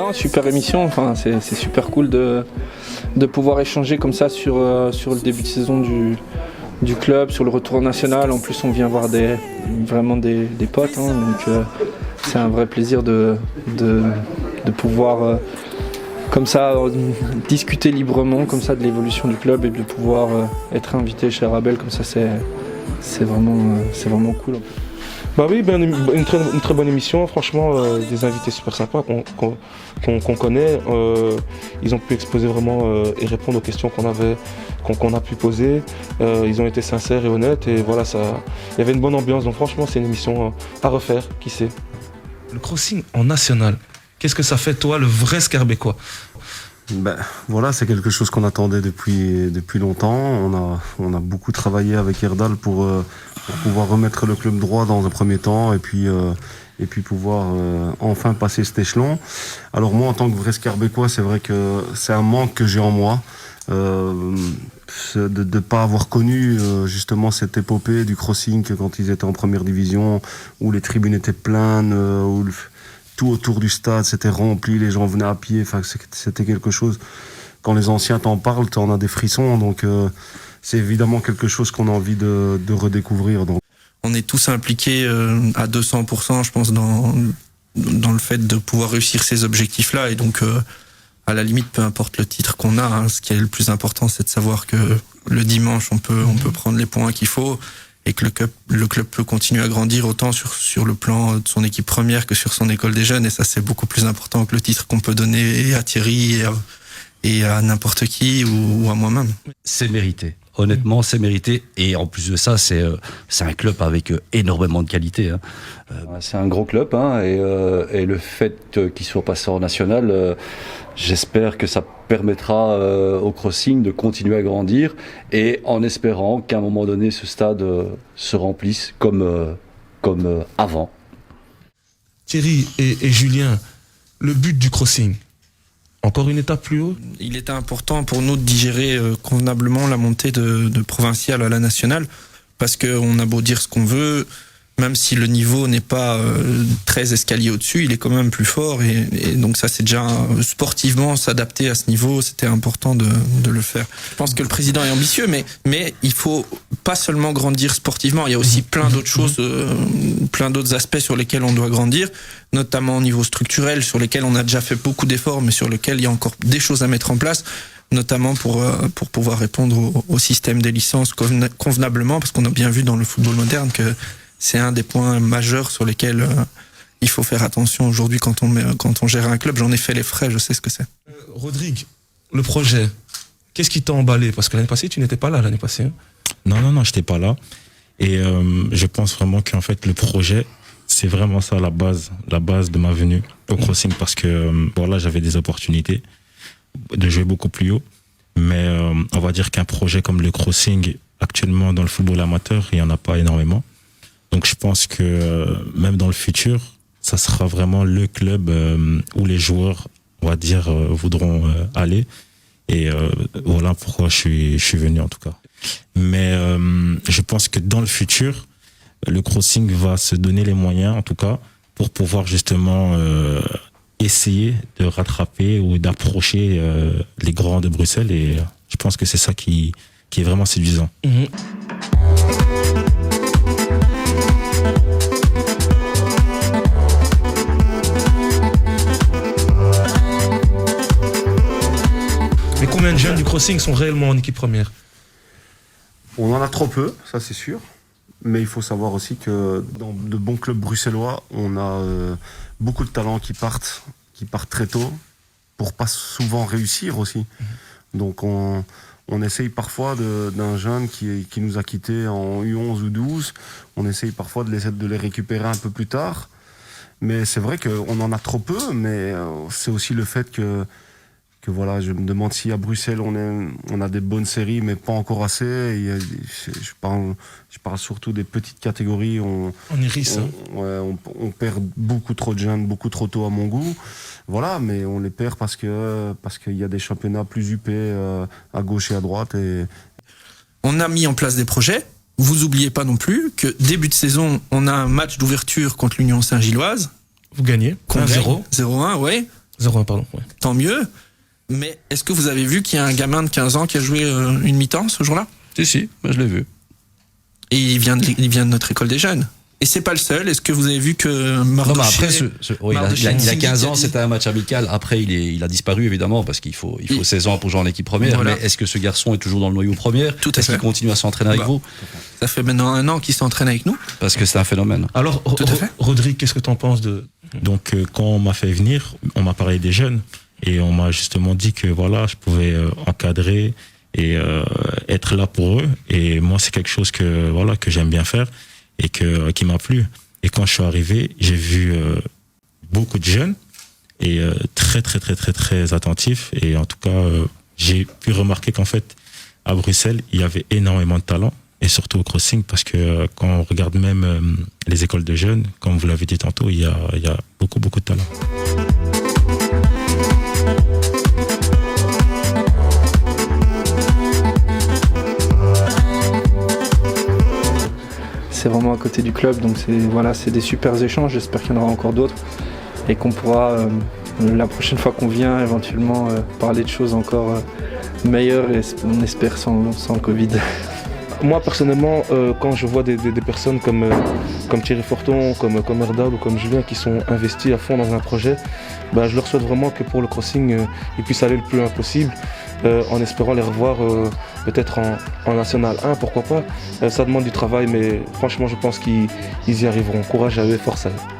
Non, super émission. Enfin, c'est super cool de pouvoir échanger comme ça sur le début de saison du club, sur le retour national. En plus, on vient voir vraiment des potes, hein, donc c'est un vrai plaisir de pouvoir comme ça discuter librement comme ça de l'évolution du club et de pouvoir être invité chez Rabel comme ça, c'est vraiment cool. Bah oui, une très bonne émission, franchement, des invités super sympas qu'on connaît. Ils ont pu exposer vraiment et répondre aux questions qu'on a pu poser. Ils ont été sincères et honnêtes et voilà, il y avait une bonne ambiance. Donc franchement, c'est une émission à refaire, qui sait. Le crossing en national, qu'est-ce que ça fait, toi, le vrai Scarbecois? Voilà, c'est quelque chose qu'on attendait depuis longtemps. On a beaucoup travaillé avec Erdal pour pouvoir remettre le club droit dans un premier temps et puis pouvoir enfin passer cet échelon. Alors moi, en tant que vrai Scarbecois, c'est vrai que c'est un manque que j'ai en moi. De ne pas avoir connu justement cette épopée du crossing quand ils étaient en première division, où les tribunes étaient pleines, où tout autour du stade c'était rempli, les gens venaient à pied, enfin c'était quelque chose, quand les anciens t'en parlent, t'en as des frissons, donc c'est évidemment quelque chose qu'on a envie de redécouvrir. Donc. On est tous impliqués à 200%, je pense, dans le fait de pouvoir réussir ces objectifs-là, et donc à la limite, peu importe le titre qu'on a, hein, ce qui est le plus important, c'est de savoir que le dimanche, on peut prendre les points qu'il faut et que le club peut continuer à grandir autant sur le plan de son équipe première que sur son école des jeunes. Et ça, c'est beaucoup plus important que le titre qu'on peut donner à Thierry et à n'importe qui ou à moi-même. C'est mérité. Honnêtement, c'est mérité. Et en plus de ça, c'est un club avec énormément de qualité. Hein. C'est un gros club, hein, et le fait qu'il soit passé en national, j'espère que ça permettra au crossing de continuer à grandir, et en espérant qu'à un moment donné, ce stade se remplisse comme avant. Thierry et Julien, le but du crossing, encore une étape plus haut? Il était important pour nous de digérer convenablement la montée de provincial à la nationale, parce qu'on a beau dire ce qu'on veut, même si le niveau n'est pas très escalier au-dessus, il est quand même plus fort, et donc ça, c'est déjà sportivement s'adapter à ce niveau, c'était important de le faire. Je pense que le président est ambitieux, mais il faut pas seulement grandir sportivement, il y a aussi plein d'autres choses, plein d'autres aspects sur lesquels on doit grandir, notamment au niveau structurel, sur lesquels on a déjà fait beaucoup d'efforts, mais sur lesquels il y a encore des choses à mettre en place, notamment pour pouvoir répondre au système des licences convenablement, parce qu'on a bien vu dans le football moderne que c'est un des points majeurs sur lesquels il faut faire attention aujourd'hui quand on gère un club. J'en ai fait les frais, je sais ce que c'est. Rodrigue, le projet, qu'est-ce qui t'a emballé? Parce que l'année passée, tu n'étais pas là l'année passée. Hein? Non, j'étais pas là. Et je pense vraiment qu'en fait, le projet, c'est vraiment ça la base de ma venue au crossing, parce que voilà, j'avais des opportunités de jouer beaucoup plus haut. Mais on va dire qu'un projet comme le crossing, actuellement dans le football amateur, il n'y en a pas énormément. Donc je pense que même dans le futur, ça sera vraiment le club où les joueurs, on va dire, voudront aller. Et voilà pourquoi je suis venu en tout cas. Mais je pense que dans le futur, le crossing va se donner les moyens, en tout cas, pour pouvoir justement essayer de rattraper ou d'approcher les grands de Bruxelles. Et je pense que c'est ça qui est vraiment séduisant. Mmh. Mais combien de jeunes du crossing sont réellement en équipe première? On en a trop peu, ça c'est sûr. Mais il faut savoir aussi que dans de bons clubs bruxellois, on a beaucoup de talents qui partent très tôt pour pas souvent réussir aussi. Donc on essaye parfois d'un jeune qui nous a quittés en U11 ou 12, on essaye parfois de les récupérer un peu plus tard. Mais c'est vrai qu'on en a trop peu, mais c'est aussi le fait que voilà, je me demande si à Bruxelles on a des bonnes séries, mais pas encore assez. Je parle surtout des petites catégories. On hérisse. On perd beaucoup trop de jeunes, beaucoup trop tôt à mon goût. Voilà, mais on les perd parce qu'il y a des championnats plus huppés à gauche et à droite. Et... On a mis en place des projets. Vous oubliez pas non plus que début de saison, on a un match d'ouverture contre l'Union Saint-Gilloise. Vous gagnez 1-0. 0-1, ouais. 0-1, pardon. Ouais. Tant mieux. Mais est-ce que vous avez vu qu'il y a un gamin de 15 ans qui a joué une mi-temps ce jour-là? Si, moi, je l'ai vu. Et il vient de notre école des jeunes. Et c'est pas le seul. Est-ce que vous avez vu que Mardoché... Non, mais après, il a 15 ans, c'était un match amical. Après, il a disparu, évidemment, parce qu'il faut 16 ans pour jouer en équipe première. Voilà. Mais est-ce que ce garçon est toujours dans le noyau première? Tout à Est-ce fait. qu'il continue à s'entraîner avec vous? Ça fait maintenant 1 an qu'il s'entraîne avec nous. Parce que c'est un phénomène. Alors, Tout à fait. Rodrigue, qu'est-ce que tu en penses de... Donc, quand on m'a fait venir, on m'a parlé des jeunes et on m'a justement dit que voilà, je pouvais encadrer et être là pour eux. Et moi, c'est quelque chose que voilà que j'aime bien faire et qui m'a plu. Et quand je suis arrivé, j'ai vu beaucoup de jeunes et très très très très très attentifs. Et en tout cas, j'ai pu remarquer qu'en fait, à Bruxelles, il y avait énormément de talent. Et surtout au crossing, parce que quand on regarde même les écoles de jeunes, comme vous l'avez dit tantôt, il y a beaucoup de talent. C'est vraiment à côté du club, donc c'est des super échanges. J'espère qu'il y en aura encore d'autres et qu'on pourra, la prochaine fois qu'on vient, éventuellement parler de choses encore meilleures et on espère sans le Covid. Moi personnellement, quand je vois des personnes comme Thierry Forton, comme Erdal ou comme Julien qui sont investis à fond dans un projet, je leur souhaite vraiment que pour le crossing, ils puissent aller le plus loin possible, en espérant les revoir peut-être en National 1, pourquoi pas. Ça demande du travail, mais franchement je pense qu'ils y arriveront. Courage à eux et force à eux.